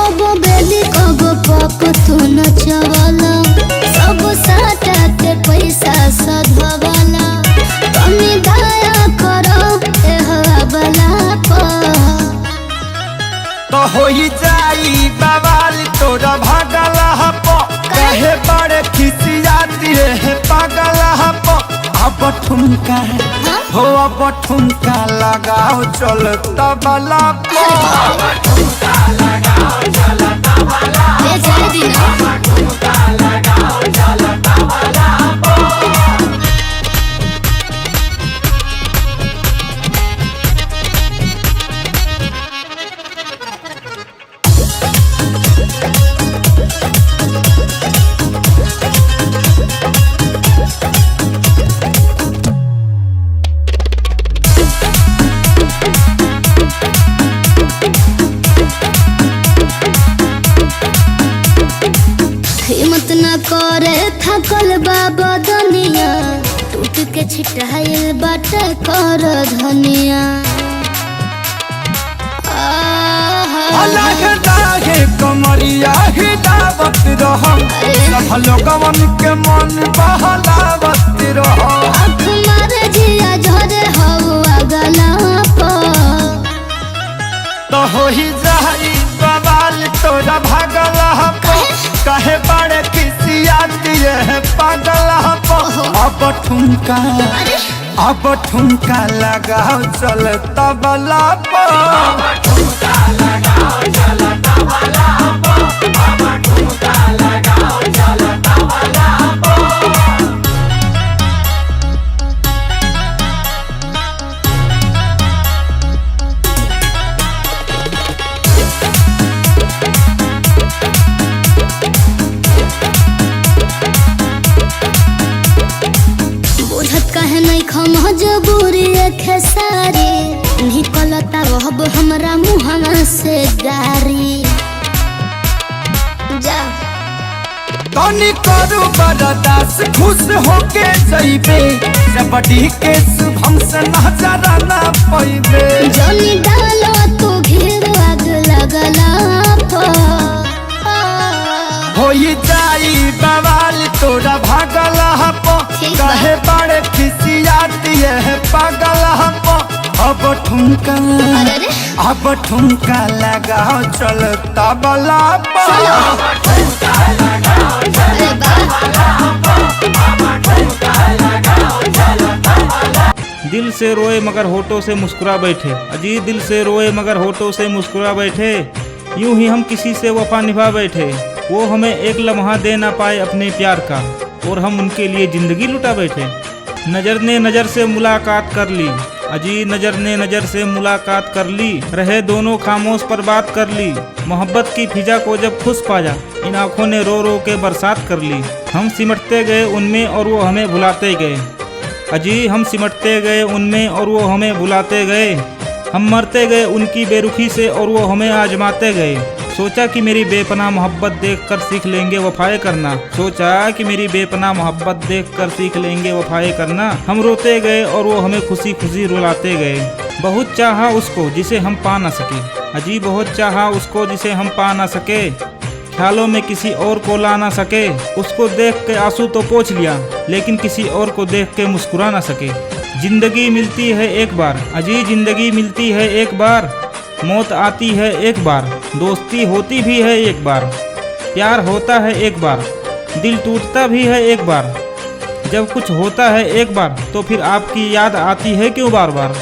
कबो बेली कबो पप तू नचवाला सब साटा के पैसा सधवाला कमी दया करो ए हवाला पर तो होई जाई बवाल तोरा भागल हप कहे बड़े खिसियाती रे पागल हप अब ठुमका हो अब ठुमका लगाओ चल तबला पर ठुमका लगाओ चल तबला ये चल दिना ठुमका लगाओ चल तबला हिम्मत न करे थकल बाबा दुनिया टूट के छिटाइल बाटे कर धनिया अलग दागे कमरिया हिलावत रहम सब लोगवन के मन बहलावत रहम आँख मारे जिया झरे हवा गला पर तो होई जाई बवाल तोरा भागल हप कहे बड़े खिसियाती है पागल हप अब ठुमका लगाओ चल तबला पर ठुमका लगाओ चल तबला पर ठुमका लगाओ चल तबला कहे नहीं खम जबूरी खेसारी निकलता रहब हमरा मुहना से गारी जा तनी करू बरदास खुश होके जइबे जबड़ी के शुभम से नजर ना पइबे जनी डालो तू घेर आग लगला होई जाई बवाल तोरा भागल हप कहे बड़े खिसियाती है पागल हप अब ठुमका लगाओ चल तबला पर ठुमका लगाओ चल तबला दिल से रोए मगर होठों से मुस्कुरा बैठे। अजीब दिल से रोए मगर होठों से मुस्कुरा बैठे। यूं ही हम किसी से वफा निभा बैठे। वो हमें एक लम्हा दे ना पाए अपने प्यार का और हम उनके लिए जिंदगी लुटा बैठे। नजर ने नजर से मुलाकात कर ली। अजी नजर ने नजर से मुलाकात कर ली। रहे दोनों खामोश पर बात कर ली। मोहब्बत की फिजा को जब खुश पाया इन आँखों ने रो रो के बरसात कर ली। हम सिमटते गए उनमें और वो हमें भुलाते गए। अजी हम सिमटते गए उनमें और वो हमें भुलाते गए। हम मरते गए उनकी बेरुखी से और वो हमें आजमाते गए। सोचा कि मेरी बेपनाह मोहब्बत देखकर सीख लेंगे वफाएं करना। सोचा कि मेरी बेपनाह मोहब्बत देखकर सीख लेंगे वफाएं करना। हम रोते गए और वो हमें खुशी खुशी रुलाते गए। बहुत चाहा उसको जिसे हम पा ना सके। अजी बहुत चाहा उसको जिसे हम पा ना सके। ख्यालों में किसी और को ला ना सके। उसको देख के आंसू तो पोंछ लिया लेकिन किसी और को देख के मुस्कुरा ना सके। जिंदगी मिलती है एक बार। अजी जिंदगी मिलती है एक बार। मौत आती है एक बार। दोस्ती होती भी है एक बार। प्यार होता है एक बार। दिल टूटता भी है एक बार। जब कुछ होता है एक बार तो फिर आपकी याद आती है क्यों बार बार।